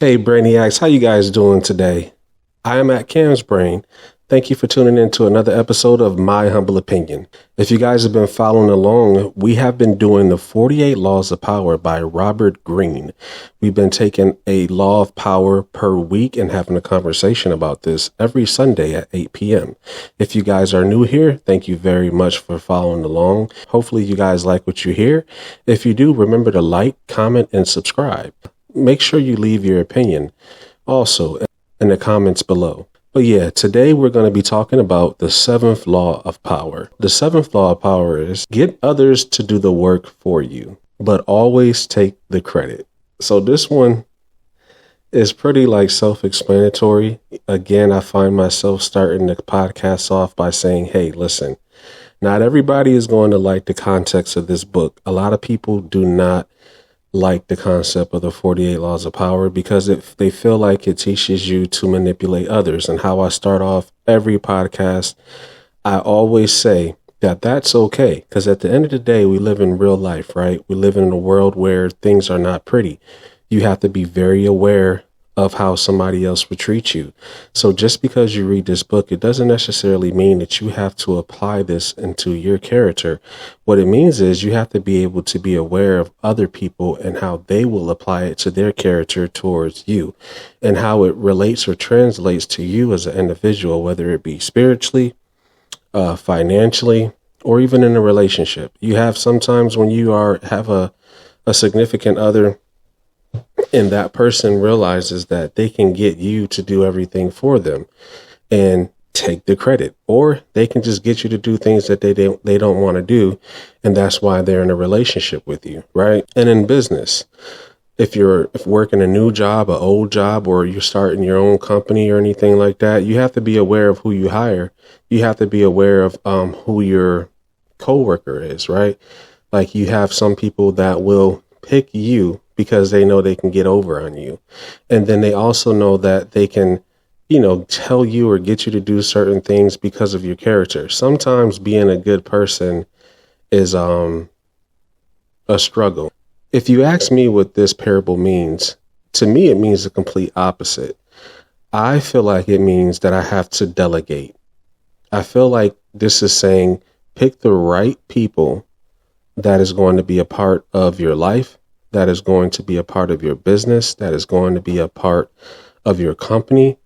Hey Brainiacs, how you guys doing today? I am at Cam's Brain. Thank you for tuning in to another episode of My Humble Opinion. If you guys have been following along, we have been doing the 48 Laws of Power by Robert Greene. We've been taking a law of power per week and having a conversation about this every Sunday at 8 p.m. If you guys are new here, thank you very much for following along. Hopefully you guys like what you hear. If you do, remember to like, comment, and subscribe. Make sure you leave your opinion also in the comments below. But yeah, today we're going to be talking about the seventh law of power. The seventh law of power is get others to do the work for you, but always take the credit. So this one is pretty self-explanatory. Again, I find myself starting the podcast off by saying, hey, listen, not everybody is going to like the context of this book. A lot of people do not like the concept of the 48 laws of power because they feel like it teaches you to manipulate others. And how I start off every podcast, I always say that that's okay. Because at the end of the day, we live in real life, right? We live in a world where things are not pretty. You have to be very aware of how somebody else would treat you. So just because you read this book, it doesn't necessarily mean that you have to apply this into your character. What it means is you have to be able to be aware of other people and how they will apply it to their character towards you and how it relates or translates to you as an individual, whether it be spiritually, financially, or even in a relationship. You have sometimes when you have a significant other, and that person realizes that they can get you to do everything for them and take the credit, or they can just get you to do things that they don't want to do. And that's why they're in a relationship with you. Right. And in business, if you're working a new job, an old job, or you're starting your own company or anything like that, you have to be aware of who you hire. You have to be aware of who your coworker is. Right. Like you have some people that will pick you because they know they can get over on you. And then they also know that they can, tell you or get you to do certain things because of your character. Sometimes being a good person is a struggle. If you ask me what this parable means, to me, it means the complete opposite. I feel like it means that I have to delegate. I feel like this is saying pick the right people that is going to be a part of your life, that is going to be a part of your business, that is going to be a part of your company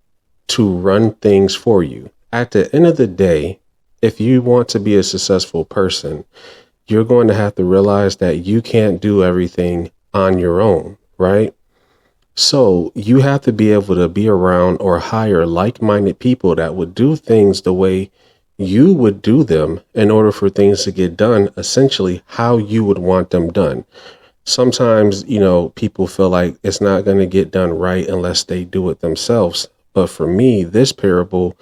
to run things for you. At the end of the day, if you want to be a successful person, you're going to have to realize that you can't do everything on your own, right? So you have to be able to be around or hire like-minded people that would do things the way you would do them in order for things to get done, essentially how you would want them done. Sometimes, people feel like it's not going to get done right unless they do it themselves. But for me, this parable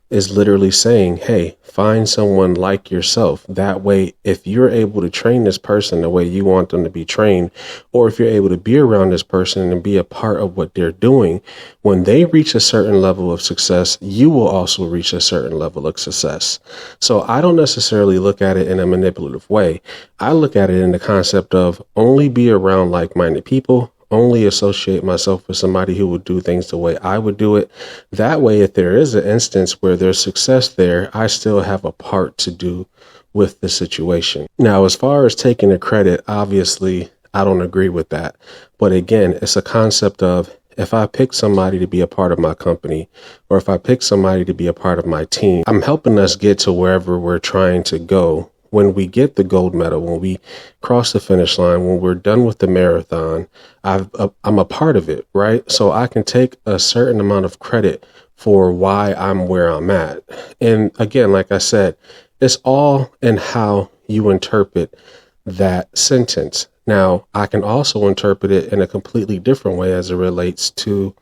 is literally saying, hey, find someone like yourself. That way, if you're able to train this person the way you want them to be trained, or if you're able to be around this person and be a part of what they're doing, when they reach a certain level of success, you will also reach a certain level of success. So I don't necessarily look at it in a manipulative way. I look at it in the concept of only be around like-minded people, only associate myself with somebody who would do things the way I would do it. That way, if there is an instance where there's success there, I still have a part to do with the situation. Now, as far as taking the credit, obviously, I don't agree with that. But again, it's a concept of if I pick somebody to be a part of my company, or if I pick somebody to be a part of my team, I'm helping us get to wherever we're trying to go. When we get the gold medal, when we cross the finish line, when we're done with the marathon, I'm a part of it, right? So I can take a certain amount of credit for why I'm where I'm at. And again, like I said, it's all in how you interpret that sentence. Now, I can also interpret it in a completely different way as it relates to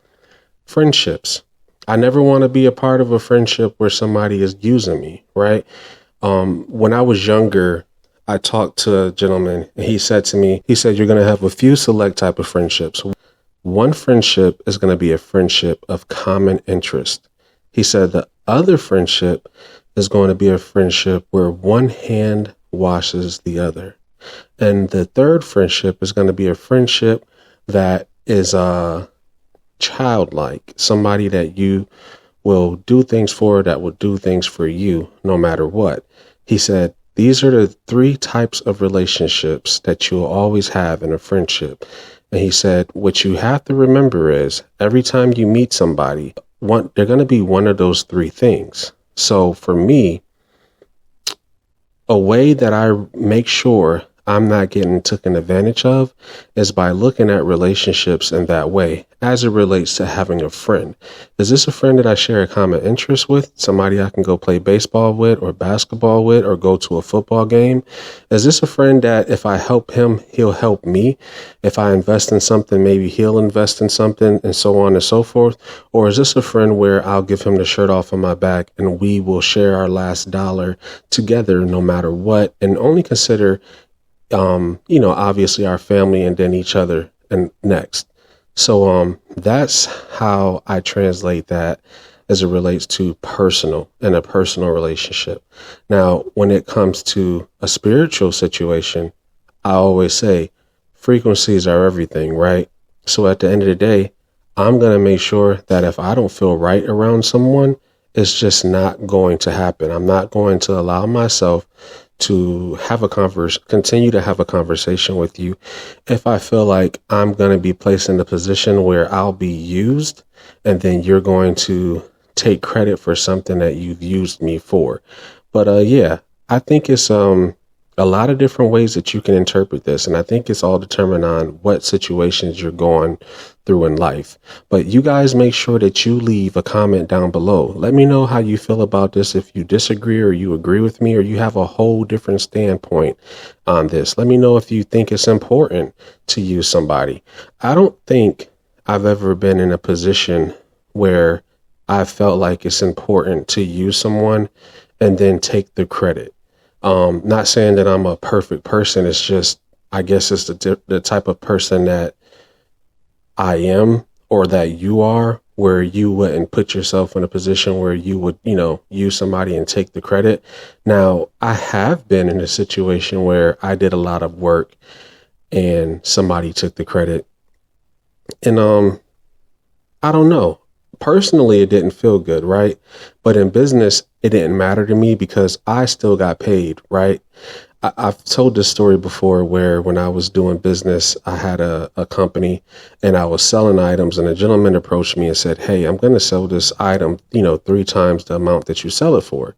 friendships. I never want to be a part of a friendship where somebody is using me, right? When I was younger, I talked to a gentleman and he said to me, you're going to have a few select type of friendships. One friendship is going to be a friendship of common interest. He said the other friendship is going to be a friendship where one hand washes the other. And the third friendship is going to be a friendship that is childlike, somebody that you will do things for, that will do things for you no matter what. He said, these are the three types of relationships that you'll always have in a friendship. And he said, what you have to remember is every time you meet somebody, they're going to be one of those three things. So for me, a way that I make sure I'm not getting taken advantage of is by looking at relationships in that way as it relates to having a friend. Is this a friend that I share a common interest with? Somebody I can go play baseball with or basketball with or go to a football game? Is this a friend that if I help him, he'll help me? If I invest in something, maybe he'll invest in something, and so on and so forth? Or is this a friend where I'll give him the shirt off of my back and we will share our last dollar together no matter what, and only consider obviously our family and then each other and next. So that's how I translate that as it relates to a personal relationship. Now, when it comes to a spiritual situation, I always say frequencies are everything, right? So at the end of the day, I'm going to make sure that if I don't feel right around someone, it's just not going to happen. I'm not going to allow myself to continue to have a conversation with you if I feel like I'm going to be placed in a position where I'll be used and then you're going to take credit for something that you've used me for. But I think it's a lot of different ways that you can interpret this. And I think it's all determined on what situations you're going through in life. But you guys make sure that you leave a comment down below. Let me know how you feel about this. If you disagree or you agree with me or you have a whole different standpoint on this. Let me know if you think it's important to use somebody. I don't think I've ever been in a position where I felt like it's important to use someone and then take the credit. Not saying that I'm a perfect person. It's just, I guess it's the type of person that I am or that you are, where you wouldn't put yourself in a position where you would, use somebody and take the credit. Now, I have been in a situation where I did a lot of work and somebody took the credit. And I don't know. Personally, it didn't feel good, right? But in business, it didn't matter to me because I still got paid, right? I've told this story before where when I was doing business, I had a company and I was selling items and a gentleman approached me and said, hey, I'm going to sell this item, 3 times the amount that you sell it for.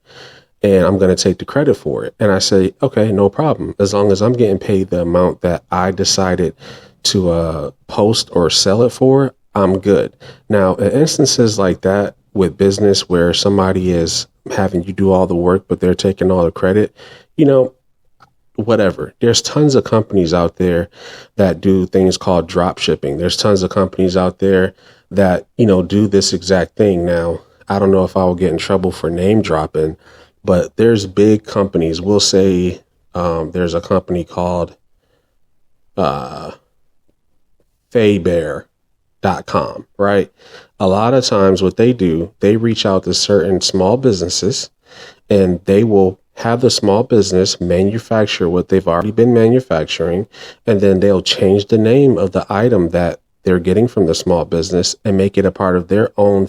And I'm going to take the credit for it. And I say, okay, no problem. As long as I'm getting paid the amount that I decided to post or sell it for, I'm good. Now, in instances like that with business where somebody is having you do all the work, but they're taking all the credit, whatever. There's tons of companies out there that do things called drop shipping. There's tons of companies out there that, do this exact thing. Now, I don't know if I will get in trouble for name dropping, but there's big companies. We'll say there's a company called Faybear.com, right? A lot of times what they do, they reach out to certain small businesses and they will have the small business manufacture what they've already been manufacturing, and then they'll change the name of the item that they're getting from the small business and make it a part of their own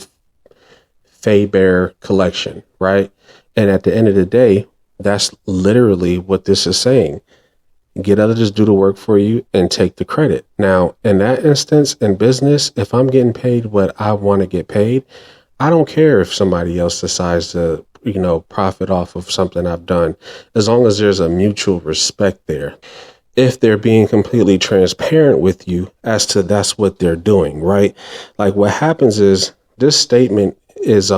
Faybear collection, right? And at the end of the day, that's literally what this is saying. Get others to do the work for you and take the credit. Now, in that instance, in business, if I'm getting paid what I want to get paid, I don't care if somebody else decides to, profit off of something I've done, as long as there's a mutual respect there. If they're being completely transparent with you as to that's what they're doing, right? Like what happens is this statement is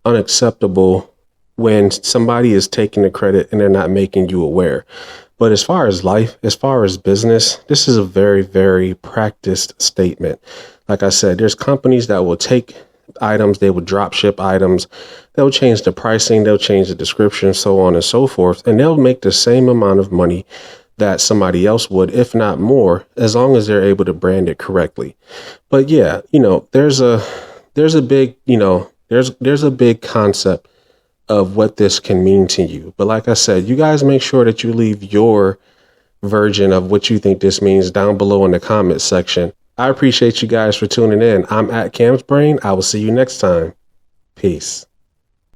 unacceptable when somebody is taking the credit and they're not making you aware. But as far as life, as far as business, this is a very, very practiced statement. Like I said, there's companies that will take items, they will drop ship items, they'll change the pricing, they'll change the description, so on and so forth, and they'll make the same amount of money that somebody else would, if not more, as long as they're able to brand it correctly. But yeah, there's a big, there's a big concept of what this can mean to you. But like I said, you guys make sure that you leave your version of what you think this means down below in the comment section. I appreciate you guys for tuning in. I'm at Cam's Brain. I will see you next time. Peace.